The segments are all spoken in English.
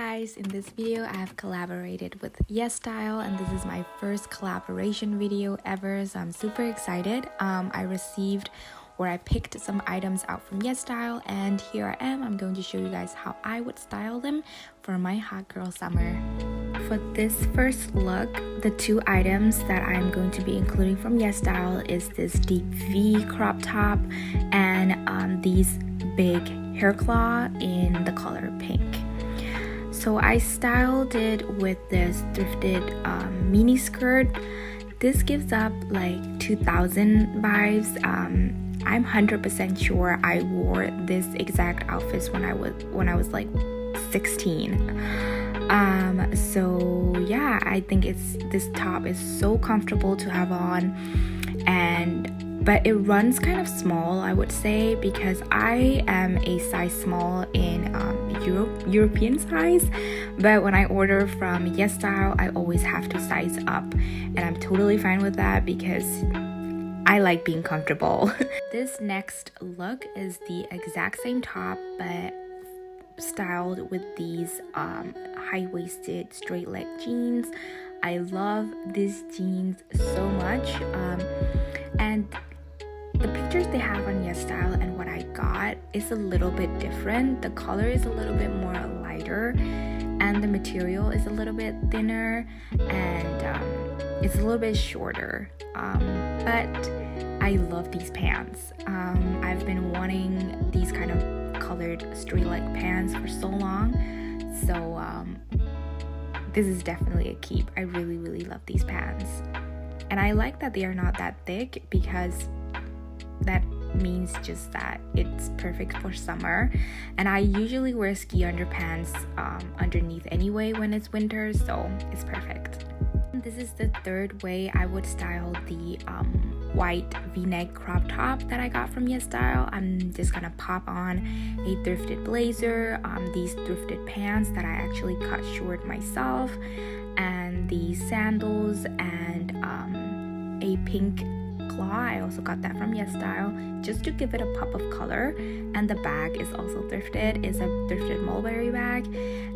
Guys, in this video I have collaborated with YesStyle and this is my first collaboration video ever, so I'm super excited. I picked some items out from YesStyle and here I am. I'm going to show you guys how I would style them for my hot girl summer. For this first look, the two items that I'm going to be including from YesStyle is this deep V crop top and these big hair claw in the color pink. So I styled it with this thrifted mini skirt. This gives up like 2000 vibes. I'm 100% sure I wore this exact outfit when I was like 16. So yeah, I think this top is so comfortable to have on, but it runs kind of small, I would say, because I am a size small in European size, but when I order from YesStyle I always have to size up, and I'm totally fine with that because I like being comfortable. This next look is the exact same top but styled with these high-waisted straight leg jeans. I love these jeans so much, and the pictures they have on YesStyle and what I got is a little bit different. The color is a little bit more lighter and the material is a little bit thinner and it's a little bit shorter, but I love these pants. I've been wanting these kind of colored straight leg pants for so long, so this is definitely a keep. I really love these pants, and I like that they are not that thick because that means just that it's perfect for summer, and I usually wear ski underpants underneath anyway when it's winter, so it's perfect. This is the third way I would style the white v-neck crop top that I got from YesStyle. I'm just gonna pop on a thrifted blazer, these thrifted pants that I actually cut short myself, and these sandals and a pink claw. I also got that from YesStyle just to give it a pop of color, and the bag is also thrifted. It's a thrifted mulberry bag,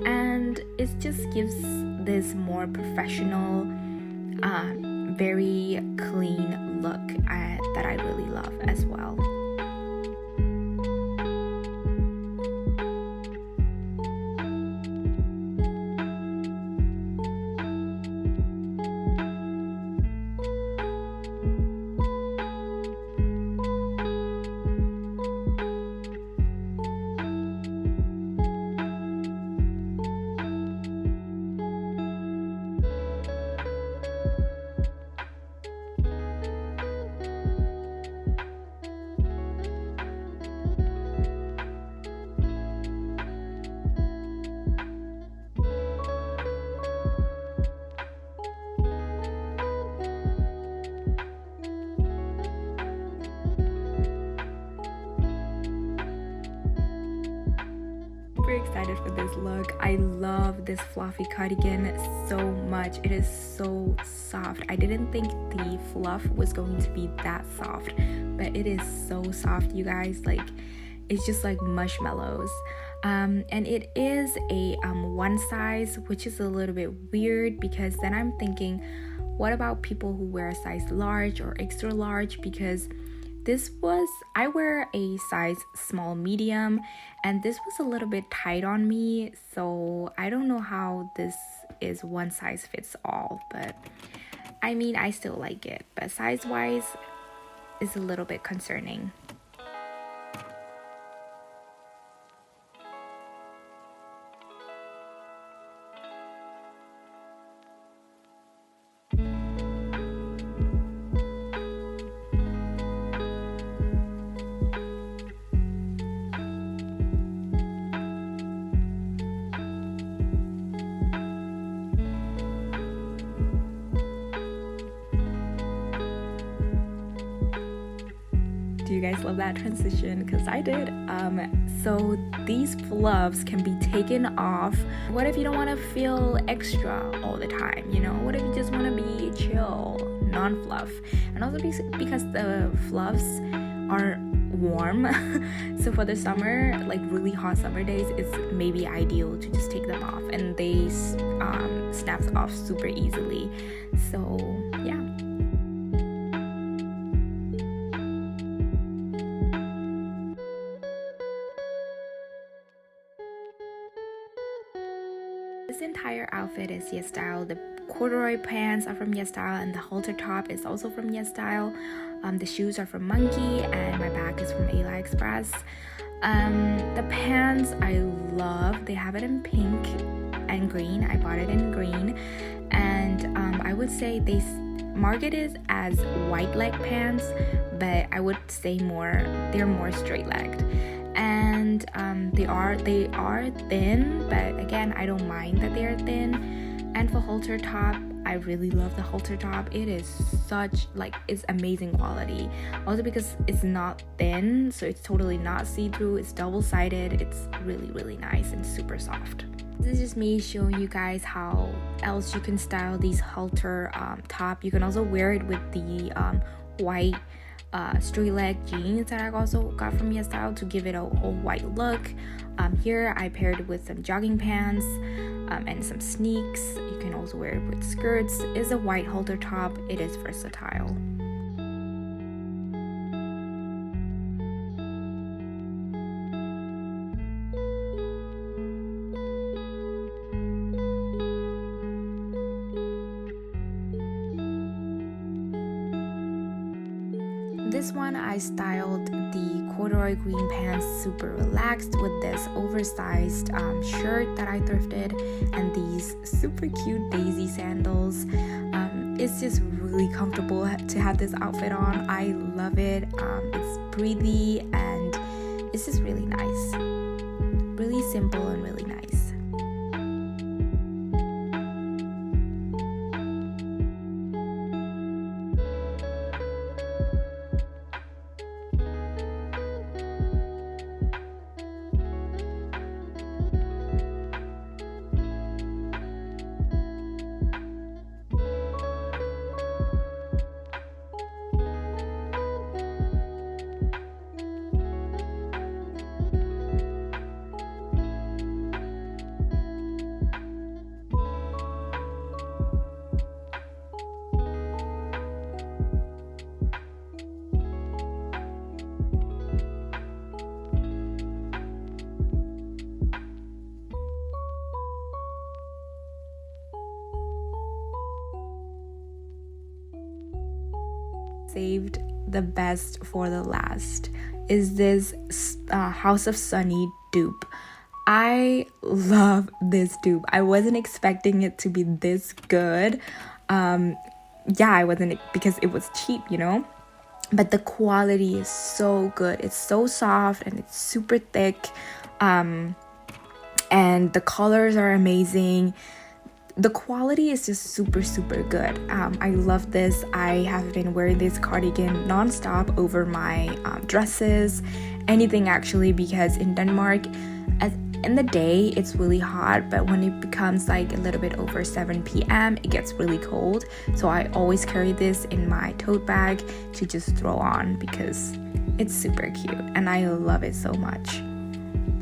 and it just gives this more professional, very clean look that I really love as well. Super excited for this look. I love this fluffy cardigan so much. It is so soft. I didn't think the fluff was going to be that soft, but it is so soft, you guys. Like, it's just like marshmallows. And it is a one size, which is a little bit weird because then I'm thinking, what about people who wear a size large or extra large? Because I wear a size small medium, and this was a little bit tight on me, so I don't know how this is one size fits all, but I mean, I still like it, but size wise is a little bit concerning. Do you guys love that transition? Because I did. So these fluffs can be taken off. What if you don't want to feel extra all the time? You know, what if you just want to be chill, non-fluff? And also because the fluffs are warm. So for the summer, like really hot summer days, it's maybe ideal to just take them off, and they snaps off super easily. So yeah. This entire outfit is YesStyle. The corduroy pants are from YesStyle, and the halter top is also from YesStyle. The shoes are from Monkey, and my bag is from AliExpress. The pants I love. They have it in pink and green. I bought it in green, and I would say they market it as white leg pants, but I would say they're more straight legged. And they are thin, but again, I don't mind that they are thin. And for halter top, I really love the halter top. It is it's amazing quality, also because it's not thin, so it's totally not see-through. It's double-sided. It's really, really nice and super soft. This is just me showing you guys how else you can style these halter top. You can also wear it with the white straight leg jeans that I also got from YesStyle to give it a whole white look. Here I paired it with some jogging pants and some sneaks. You can also wear it with skirts. It's a white halter top. It is versatile. This one I styled the corduroy green pants super relaxed with this oversized shirt that I thrifted, and these super cute daisy sandals. It's just really comfortable to have this outfit on. I love it. It's breathy and it's just really nice. Really simple and really nice. Saved the best for the last is this House of Sunny dupe. I love this dupe. I wasn't expecting it to be this good. I wasn't, because it was cheap, but the quality is so good. It's so soft and it's super thick, and the colors are amazing. The quality is just super, super good. I love this. I have been wearing this cardigan non-stop over my dresses, anything actually, because in Denmark, in the day, it's really hot, but when it becomes like a little bit over 7 p.m., it gets really cold. So I always carry this in my tote bag to just throw on because it's super cute and I love it so much.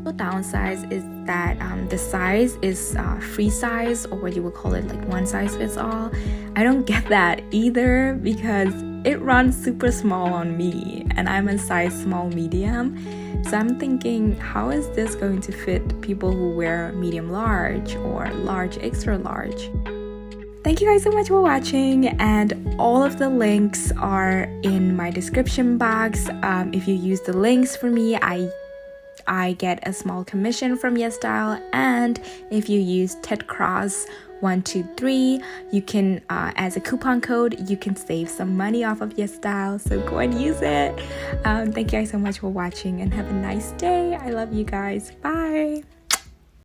The downside is that the size is free size, or what you would call it, like one size fits all. I don't get that either because it runs super small on me and I'm a size small medium. So I'm thinking, how is this going to fit people who wear medium large or large extra large? Thank you guys so much for watching, and all of the links are in my description box. If you use the links for me, I get a small commission from YesStyle, and if you use TEDCross123, you can as a coupon code, you can save some money off of YesStyle, so go and use it. Thank you guys so much for watching and have a nice day. I love you guys. Bye.